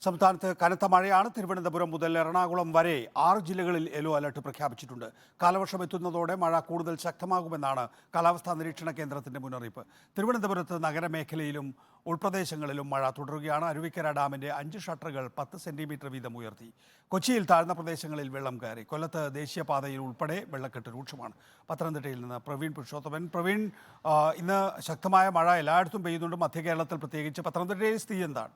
സംസ്ഥാനത്ത് കനത്ത മഴയാണ്. തിരുവനന്തപുരം മുതൽ എറണാകുളം വരെ 6 ജില്ലകളിൽ യെല്ലോ അലർട്ട് പ്രഖ്യാപിച്ചിട്ടുണ്ട്. കാലവർഷം എത്തുന്നതോടെ മഴ കൂടുതൽ ശക്തമാകുമെന്നാണ് കാലാവസ്ഥാ നിരീക്ഷണ കേന്ദ്രത്തിന്റെ മുന്നറിയിപ്പ്. തിരുവനന്തപുരത്ത് നഗരമേഖലയിലും ഉൾപ്രദേശങ്ങളിലും മഴ തുടരുകയാണ്. അരുവിക്കര ഡാമിന്റെ 5 ഷട്ടറുകൾ 10 സെന്റിമീറ്റർ വീതം ഉയർത്തി. കൊച്ചിയിൽ താഴ്ന്ന പ്രദേശങ്ങളിൽ വെള്ളം കയറി. കൊല്ലത്ത് ദേശീയപാതയിൽ ഉൾപ്പെടെ വെള്ളക്കെട്ട് രൂക്ഷമാണ്. പത്തനംതിട്ടയിൽ നിന്ന് പ്രവീൺ പുരുഷോത്തമൻ. പ്രവീൺ, ഇന്ന് ശക്തമായ മഴ എല്ലായിടത്തും പെയ്യുന്നുണ്ട്. മധ്യ കേരളത്തിൽ പ്രത്യേകിച്ച് പത്തനംതിട്ടയിൽ സ്ഥിതി എന്താണ്?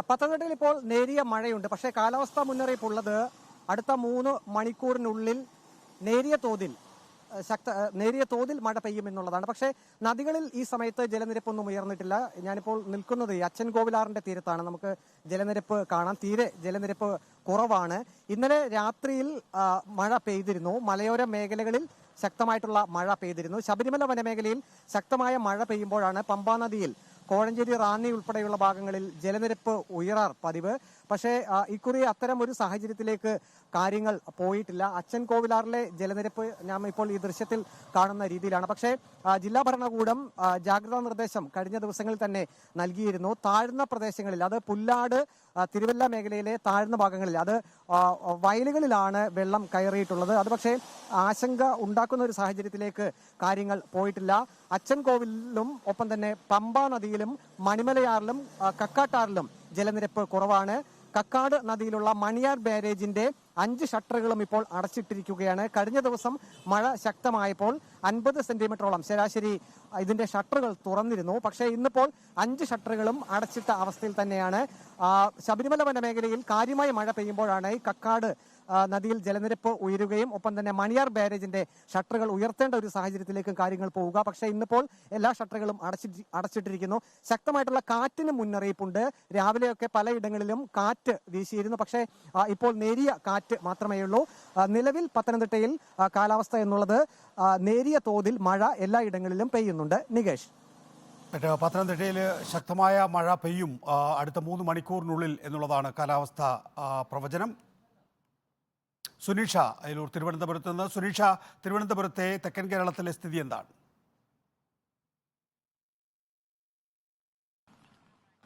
പത്തനംതിട്ടയിൽ ഇപ്പോൾ നേരിയ മഴയുണ്ട്. പക്ഷേ കാലാവസ്ഥാ മുന്നറിയിപ്പുള്ളത് അടുത്ത 3 മണിക്കൂറിനുള്ളിൽ നേരിയ തോതിൽ മഴ പെയ്യുമെന്നുള്ളതാണ്. പക്ഷേ നദികളിൽ ഈ സമയത്ത് ജലനിരപ്പൊന്നും ഉയർന്നിട്ടില്ല. ഞാനിപ്പോൾ നിൽക്കുന്നത് അച്ചൻകോവിലാറിന്റെ തീരത്താണ്. നമുക്ക് ജലനിരപ്പ് കാണാം. തീരെ ജലനിരപ്പ് കുറവാണ്. ഇന്നലെ രാത്രിയിൽ മഴ പെയ്തിരുന്നു. മലയോര മേഖലകളിൽ ശക്തമായിട്ടുള്ള മഴ പെയ്തിരുന്നു. ശബരിമല വനമേഖലയിൽ ശക്തമായ മഴ പെയ്യുമ്പോഴാണ് പമ്പാ നദിയിൽ കോഴഞ്ചേരി റാന്നി ഉൾപ്പെടെയുള്ള ഭാഗങ്ങളിൽ ജലനിരപ്പ് ഉയരാർ പതിവ്. പക്ഷേ ഇക്കുറി അത്തരം ഒരു സാഹചര്യത്തിലേക്ക് കാര്യങ്ങൾ പോയിട്ടില്ല. അച്ചൻകോവിലാറിലെ ജലനിരപ്പ് ഞാൻ ഇപ്പോൾ ഈ ദൃശ്യത്തിൽ കാണുന്ന രീതിയിലാണ്. പക്ഷേ ജില്ലാ ഭരണകൂടം ജാഗ്രതാ നിർദ്ദേശം കഴിഞ്ഞ ദിവസങ്ങളിൽ തന്നെ നൽകിയിരുന്നു. താഴ്ന്ന പ്രദേശങ്ങളിൽ, അത് പുല്ലാട്, തിരുവല്ല മേഖലയിലെ താഴ്ന്ന ഭാഗങ്ങളിൽ, അത് വയലുകളിലാണ് വെള്ളം കയറിയിട്ടുള്ളത്. അത് പക്ഷേ ആശങ്ക ഉണ്ടാക്കുന്ന ഒരു സാഹചര്യത്തിലേക്ക് കാര്യങ്ങൾ പോയിട്ടില്ല. അച്ചൻകോവിലും ഒപ്പം തന്നെ പമ്പാ നദിയിലും മണിമലയാറിലും കക്കാട്ടാറിലും ജലനിരപ്പ് കുറവാണ്. കക്കാട് നദിയിലുള്ള മണിയാർ ബാരേജിന്റെ 5 ഷട്ടറുകളും ഇപ്പോൾ അടച്ചിട്ടിരിക്കുകയാണ്. കഴിഞ്ഞ ദിവസം മഴ ശക്തമായപ്പോൾ 50 സെന്റിമീറ്ററോളം ശരാശരി ഇതിന്റെ ഷട്ടറുകൾ തുറന്നിരുന്നു. പക്ഷേ ഇന്നിപ്പോൾ 5 ഷട്ടറുകളും അടച്ചിട്ട അവസ്ഥയിൽ തന്നെയാണ്. ശബരിമല വനമേഖലയിൽ കാര്യമായ മഴ പെയ്യുമ്പോഴാണ് ഈ കക്കാട് നദിയിൽ ജലനിരപ്പ് ഉയരുകയും ഒപ്പം തന്നെ മണിയാർ ബാരേജിന്റെ ഷട്ടറുകൾ ഉയർത്തേണ്ട ഒരു സാഹചര്യത്തിലേക്ക് കാര്യങ്ങൾ പോവുക. പക്ഷേ ഇന്നിപ്പോൾ എല്ലാ ഷട്ടറുകളും അടച്ചിട്ടിരിക്കുന്നു. ശക്തമായിട്ടുള്ള കാറ്റിന് മുന്നറിയിപ്പുണ്ട്. രാവിലെയൊക്കെ പലയിടങ്ങളിലും കാറ്റ് വീശിയിരുന്നു. പക്ഷേ ഇപ്പോൾ നേരിയ കാറ്റ് മാത്രമേ ഉള്ളൂ. നിലവിൽ പത്തനംതിട്ടയിൽ കാലാവസ്ഥ എന്നുള്ളത് നേരിയ തോതിൽ മഴ എല്ലായിടങ്ങളിലും പെയ്യുന്നുണ്ട്. നികേഷ്, പത്തനംതിട്ടയിൽ ശക്തമായ മഴ പെയ്യും അടുത്ത 3 മണിക്കൂറിനുള്ളിൽ എന്നുള്ളതാണ് കാലാവസ്ഥാ പ്രവചനം. സുനീഷ അയലൂർ തിരുവനന്തപുരത്ത് നിന്ന്. സുനീഷ, തിരുവനന്തപുരത്തെ തെക്കൻ കേരളത്തിലെ സ്ഥിതി എന്താണ്?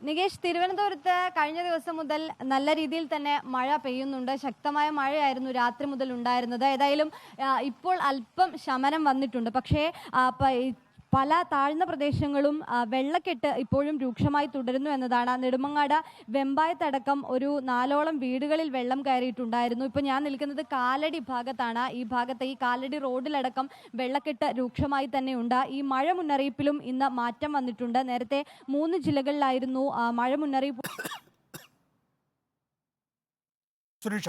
നികേഷ്, തിരുവനന്തപുരത്ത് കഴിഞ്ഞ ദിവസം മുതൽ നല്ല രീതിയിൽ തന്നെ മഴ പെയ്യുന്നുണ്ട്. ശക്തമായ മഴയായിരുന്നു രാത്രി മുതൽ ഉണ്ടായിരുന്നത്. ഏതായാലും ഇപ്പോൾ അല്പം ശമനം വന്നിട്ടുണ്ട്. പക്ഷേ പല താഴ്ന്ന പ്രദേശങ്ങളും വെള്ളക്കെട്ട് ഇപ്പോഴും രൂക്ഷമായി തുടരുന്നു എന്നതാണ്. നെടുമങ്ങാട് വെമ്പായത്തടക്കം ഒരു 4ഓളം വീടുകളിൽ വെള്ളം കയറിയിട്ടുണ്ടായിരുന്നു. ഇപ്പോൾ ഞാൻ നിൽക്കുന്നത് കാലടി ഭാഗത്താണ്. ഈ ഭാഗത്ത് ഈ കാലടി റോഡിലടക്കം വെള്ളക്കെട്ട് രൂക്ഷമായി തന്നെയുണ്ട്. ഈ മഴ മുന്നറിയിപ്പിലും ഇന്ന് മാറ്റം വന്നിട്ടുണ്ട്. നേരത്തെ 3 ജില്ലകളിലായിരുന്നു മഴ മുന്നറിയിപ്പ്. സുരേഷ,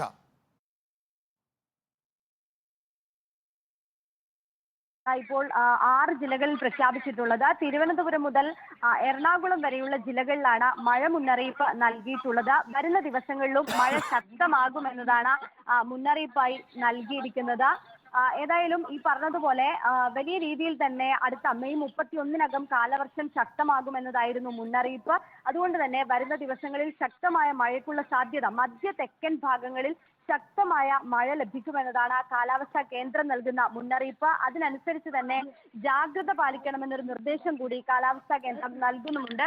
ഇപ്പോൾ 6 ജില്ലകളിൽ പ്രഖ്യാപിച്ചിട്ടുള്ളത്. തിരുവനന്തപുരം മുതൽ എറണാകുളം വരെയുള്ള ജില്ലകളിലാണ് മഴ മുന്നറിയിപ്പ് നൽകിയിട്ടുള്ളത്. വരുന്ന ദിവസങ്ങളിലും മഴ ശക്തമാകുമെന്നതാണ് മുന്നറിയിപ്പായി നൽകിയിരിക്കുന്നത്. ഏതായാലും ഈ പറഞ്ഞതുപോലെ വലിയ രീതിയിൽ തന്നെ അടുത്ത മെയ് 31-നകം കാലവർഷം ശക്തമാകുമെന്നതായിരുന്നു മുന്നറിയിപ്പ്. അതുകൊണ്ട് തന്നെ വരുന്ന ദിവസങ്ങളിൽ ശക്തമായ മഴയ്ക്കുള്ള സാധ്യത മധ്യ തെക്കൻ ഭാഗങ്ങളിൽ ശക്തമായ മഴ ലഭിക്കുമെന്നതാണ് കാലാവസ്ഥാ കേന്ദ്രം നൽകുന്ന മുന്നറിയിപ്പ്. അതിനനുസരിച്ച് തന്നെ ജാഗ്രത പാലിക്കണമെന്നൊരു നിർദ്ദേശം കൂടി കാലാവസ്ഥാ കേന്ദ്രം നൽകുന്നുമുണ്ട്.